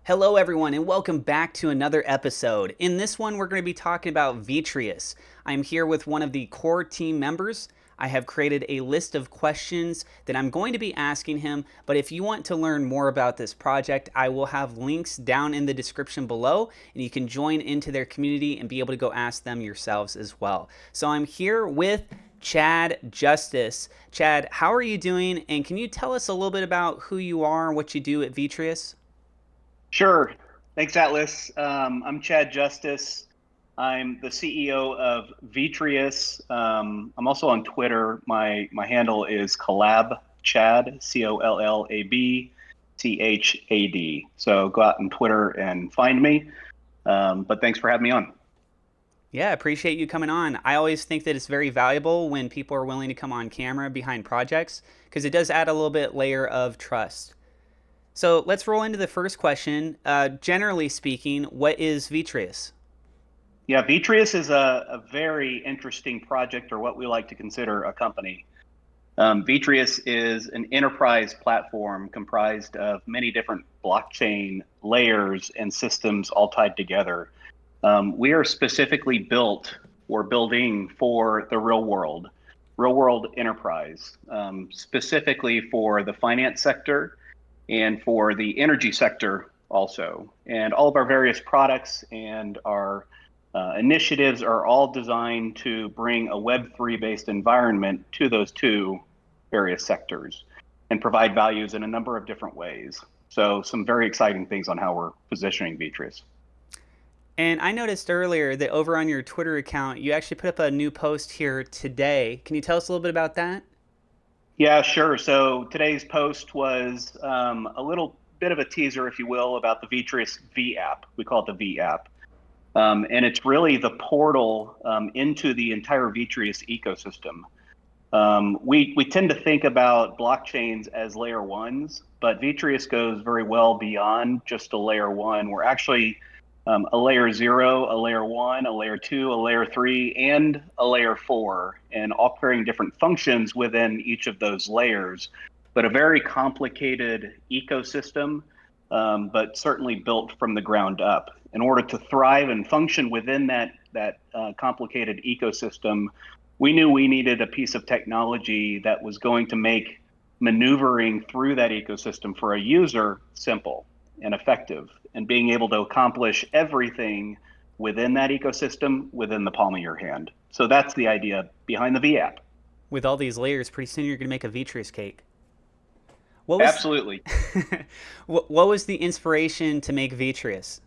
Hello, everyone, and welcome back to another episode. In this one, we're going to be talking about Vitreus. I'm here with one of the core team members. I have created a list of questions that I'm going to be asking him, but if you want to learn more about this project, I will have links down in the description below, and you can join into their community and be able to go ask them yourselves as well. So I'm here with Chad Justice. Chad, how are you doing? And can you tell us a little bit about who you are and what you do at Vitreus? Sure. Thanks, Atlas. I'm Chad Justice. I'm the CEO of Vitreus. I'm also on Twitter. My handle is Collab Chad, CollabChad. So go out on Twitter and find me. But thanks for having me on. Yeah, I appreciate you coming on. I always think that it's very valuable when people are willing to come on camera behind projects because it does add a little bit layer of trust. So let's roll into the first question. Generally speaking, what is Vitreus? Yeah, Vitreus is a very interesting project, or what we like to consider a company. Vitreus is an enterprise platform comprised of many different blockchain layers and systems all tied together. We are specifically built or building for the real world enterprise, specifically for the finance sector and for the energy sector also. And all of our various products and our initiatives are all designed to bring a Web3 based environment to those two various sectors and provide values in a number of different ways. So, some very exciting things on how we're positioning Vitreus. And I noticed earlier that over on your Twitter account, you actually put up a new post here today. Can you tell us a little bit about that? Yeah, sure. So, today's post was a little bit of a teaser, if you will, about the Vitreus V app. We call it the V app. And it's really the portal into the entire Vitreus ecosystem. We tend to think about blockchains as layer ones, but Vitreus goes very well beyond just a layer one. We're actually a layer zero, a layer one, a layer two, a layer three, and a layer four, and all carrying different functions within each of those layers. But a very complicated ecosystem, but certainly built from the ground up. In order to thrive and function within that complicated ecosystem, we knew we needed a piece of technology that was going to make maneuvering through that ecosystem for a user simple and effective, and being able to accomplish everything within that ecosystem within the palm of your hand. So that's the idea behind the V app. With all these layers, pretty soon you're going to make a Vitreous cake. What was Absolutely. what was the inspiration to make Vitreous?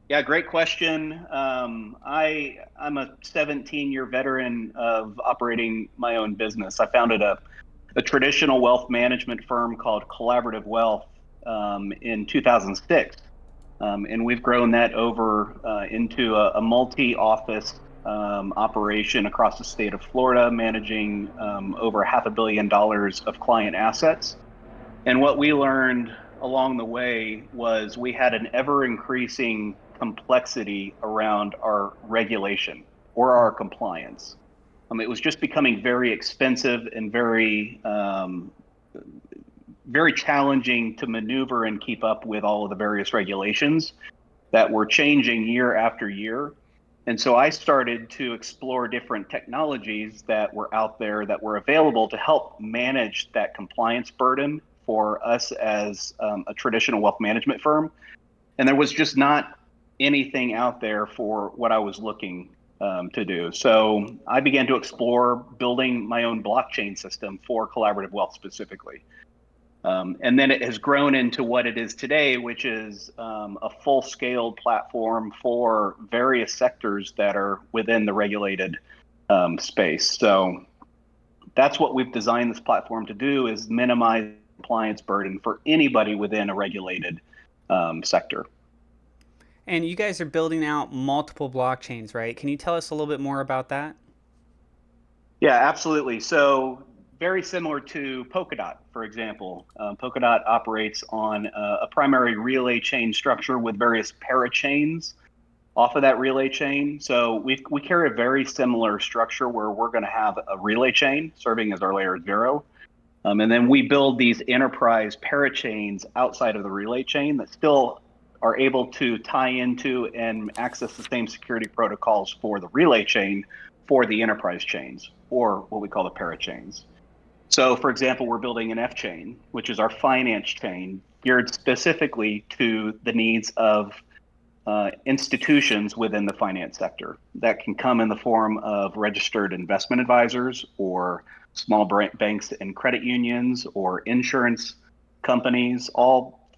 Yeah, great question. I'm a 17-year veteran of operating my own business. I founded a traditional wealth management firm called Collaborative Wealth in 2006. And we've grown that over into a multi-office operation across the state of Florida, managing over $500 million of client assets. And what we learned along the way was we had an ever increasing complexity around our regulation or our compliance. It was just becoming very expensive and very challenging to maneuver and keep up with all of the various regulations that were changing year after year. And so I started to explore different technologies that were out there that were available to help manage that compliance burden for us as a traditional wealth management firm. And there was just not anything out there for what I was looking to do. So I began to explore building my own blockchain system for collaborative wealth specifically. And then it has grown into what it is today, which is a full scale platform for various sectors that are within the regulated space. So that's what we've designed this platform to do, is minimize compliance burden for anybody within a regulated sector. And you guys are building out multiple blockchains, right? Can you tell us a little bit more about that? Yeah, absolutely. So very similar to Polkadot, for example. Polkadot operates on a primary relay chain structure with various parachains off of that relay chain. So we carry a very similar structure where we're going to have a relay chain serving as our layer zero. And then we build these enterprise parachains outside of the relay chain that still are able to tie into and access the same security protocols for the relay chain for the enterprise chains, or what we call the parachains. So, for example, we're building an F chain, which is our finance chain, geared specifically to the needs of institutions within the finance sector. That can come in the form of registered investment advisors, or small banks and credit unions, or insurance companies, all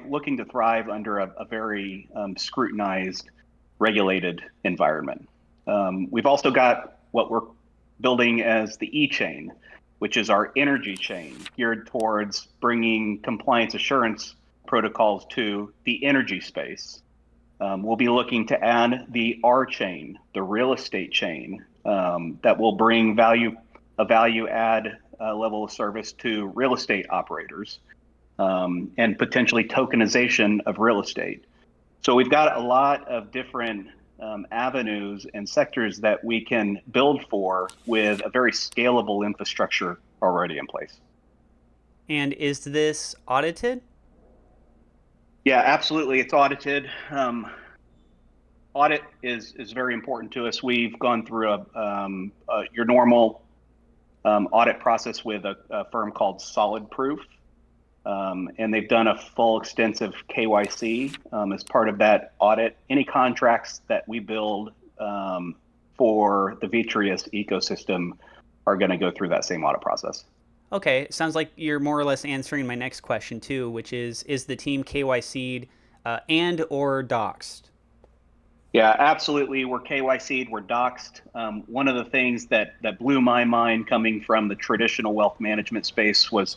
looking to thrive under a very scrutinized, regulated environment. We've also got what we're building as the E-chain, which is our energy chain, geared towards bringing compliance assurance protocols to the energy space. We'll be looking to add the R chain, the real estate chain, that will bring a value add level of service to real estate operators, and potentially tokenization of real estate. So we've got a lot of different avenues and sectors that we can build for with a very scalable infrastructure already in place. And is this audited? Yeah, absolutely. It's audited. Audit is very important to us. We've gone through your normal audit process with a firm called Solid Proof, and they've done a full extensive KYC as part of that audit. Any contracts that we build for the Vitreus ecosystem are going to go through that same audit process. Okay, sounds like you're more or less answering my next question too, which is the team KYC'd and or doxed? Yeah, absolutely. We're KYC'd, we're doxed. One of the things that blew my mind coming from the traditional wealth management space was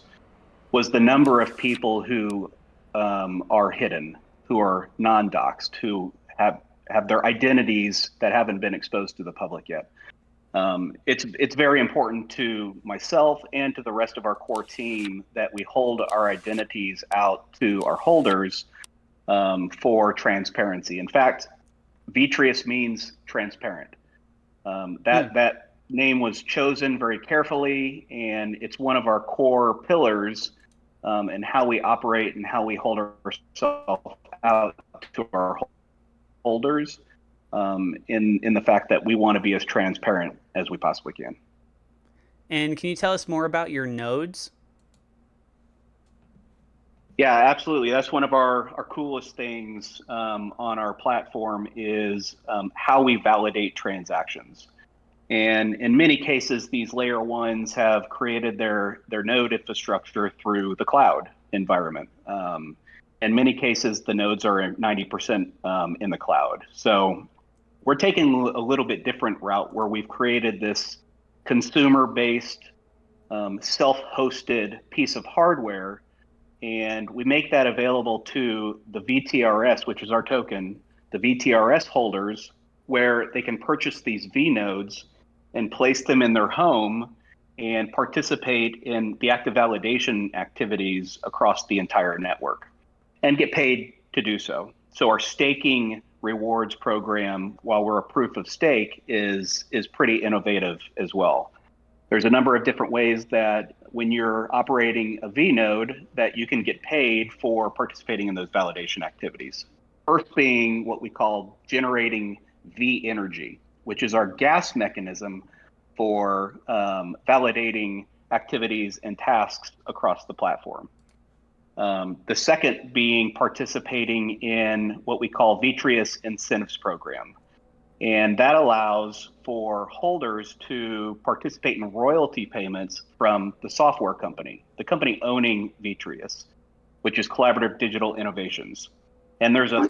the number of people who are hidden, who are non-doxed, who have their identities that haven't been exposed to the public yet. It's very important to myself and to the rest of our core team that we hold our identities out to our holders for transparency. In fact, Vitreus means transparent. That name was chosen very carefully, and it's one of our core pillars in how we operate and how we hold ourselves out to our holders, in the fact that we want to be as transparent as we possibly can. And can you tell us more about your nodes? Yeah, absolutely. That's one of our coolest things on our platform is how we validate transactions. And in many cases, these layer ones have created their node infrastructure through the cloud environment. In many cases, the nodes are 90% in the cloud. So we're taking a little bit different route where we've created this consumer-based, self-hosted piece of hardware, and we make that available to the VTRS, which is our token, the VTRS holders, where they can purchase these V nodes and place them in their home and participate in the active validation activities across the entire network and get paid to do so. So our staking rewards program, while we're a proof of stake, is pretty innovative as well. There's a number of different ways that when you're operating a V node that you can get paid for participating in those validation activities. First being what we call generating V energy, which is our gas mechanism for validating activities and tasks across the platform. The second being participating in what we call Vitreus Incentives Program. And that allows for holders to participate in royalty payments from the software company, the company owning Vitreus, which is Collaborative Digital Innovations. And there's a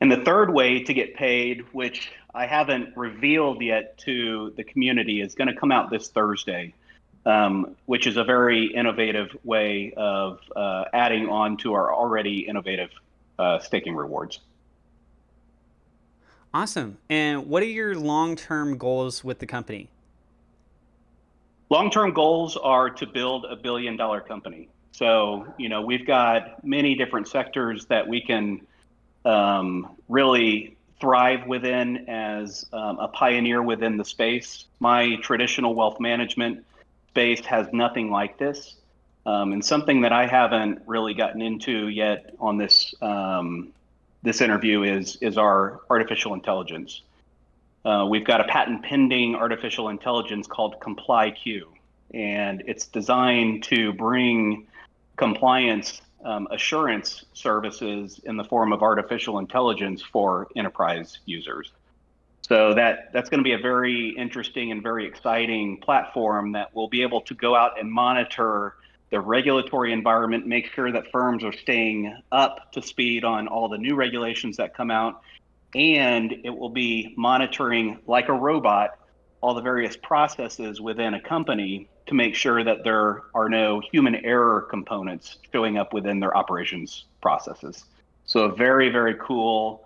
And the third way to get paid, which I haven't revealed yet to the community, is going to come out this Thursday, which is a very innovative way of adding on to our already innovative staking rewards. Awesome. And what are your long-term goals with the company? Long-term goals are to build a billion-dollar company. So, we've got many different sectors that we can really thrive within as a pioneer within the space. My traditional wealth management space has nothing like this. And something that I haven't really gotten into yet on this interview is our artificial intelligence. We've got a patent pending artificial intelligence called ComplyQ, and it's designed to bring compliance assurance services in the form of artificial intelligence for enterprise users. So that's going to be a very interesting and very exciting platform that will be able to go out and monitor the regulatory environment, make sure that firms are staying up to speed on all the new regulations that come out, and it will be monitoring like a robot all the various processes within a company to make sure that there are no human error components showing up within their operations processes. So a very, very cool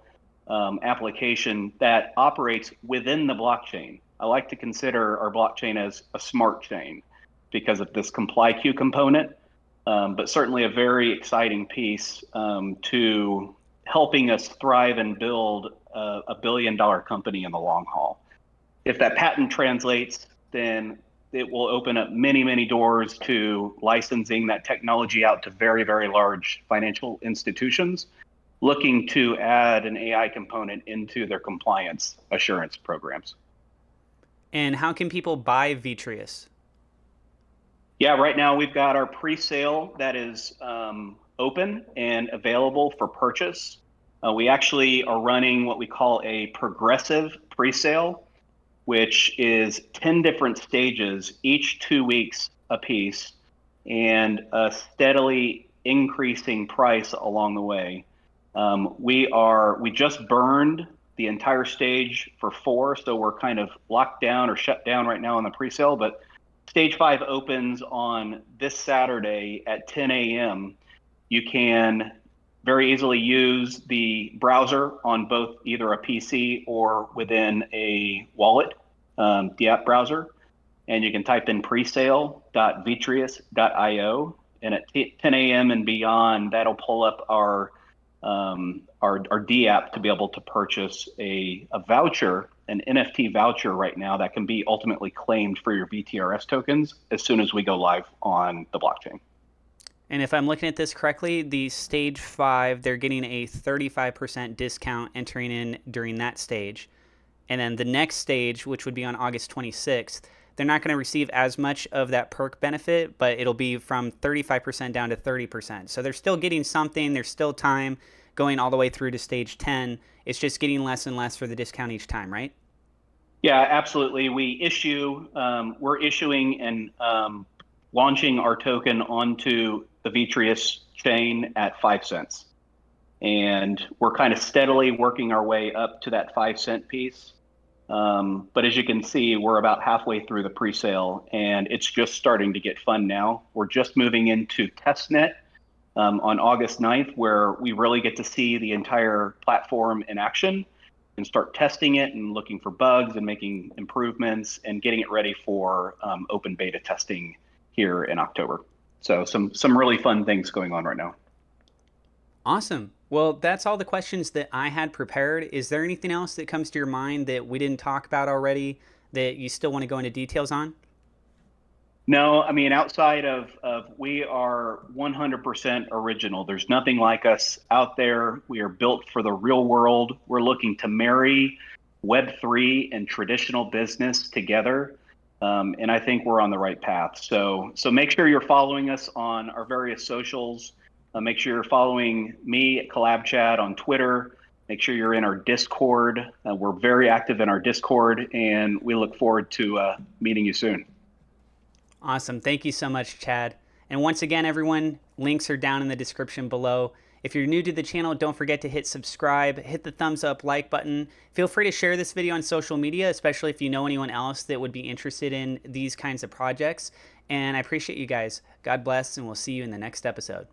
application that operates within the blockchain. I like to consider our blockchain as a smart chain because of this ComplyQ component, but certainly a very exciting piece to helping us thrive and build a billion-dollar company in the long haul. If that patent translates, then it will open up many, many doors to licensing that technology out to very, very large financial institutions looking to add an AI component into their compliance assurance programs. And how can people buy Vitreus? Yeah, right now we've got our pre-sale that is open and available for purchase. We actually are running what we call a progressive pre-sale, which is 10 different stages, each 2 weeks a piece, and a steadily increasing price along the way. We just burned the entire stage for 4, so we're kind of locked down or shut down right now on the pre-sale, but stage 5 opens on this Saturday at 10 a.m. You can very easily use the browser on both either a PC or within a wallet, the app browser, and you can type in presale.vitreus.io, and at 10 a.m. and beyond, that'll pull up our D app to be able to purchase a voucher, an NFT voucher right now that can be ultimately claimed for your VTRS tokens as soon as we go live on the blockchain. And if I'm looking at this correctly, the stage 5, they're getting a 35% discount entering in during that stage. And then the next stage, which would be on August 26th, they're not going to receive as much of that perk benefit, but it'll be from 35% down to 30%. So they're still getting something. There's still time going all the way through to stage 10. It's just getting less and less for the discount each time, right? Yeah, absolutely. We're issuing and launching our token onto the Vitreus chain at 5 cents. And we're kind of steadily working our way up to that 5-cent piece. But as you can see, we're about halfway through the pre-sale, and it's just starting to get fun now. We're just moving into testnet on August 9th, where we really get to see the entire platform in action and start testing it and looking for bugs and making improvements and getting it ready for open beta testing here in October. So some really fun things going on right now. Awesome. Well, that's all the questions that I had prepared. Is there anything else that comes to your mind that we didn't talk about already that you still want to go into details on? No, I mean, outside of we are 100% original. There's nothing like us out there. We are built for the real world. We're looking to marry Web3 and traditional business together. And I think we're on the right path. So make sure you're following us on our various socials. Make sure you're following me at Collab Chat on Twitter. Make sure you're in our Discord. We're very active in our Discord, and we look forward to meeting you soon. Awesome. Thank you so much, Chad. And once again, everyone, links are down in the description below. If you're new to the channel, don't forget to hit subscribe, hit the thumbs up, like button. Feel free to share this video on social media, especially if you know anyone else that would be interested in these kinds of projects. And I appreciate you guys. God bless, and we'll see you in the next episode.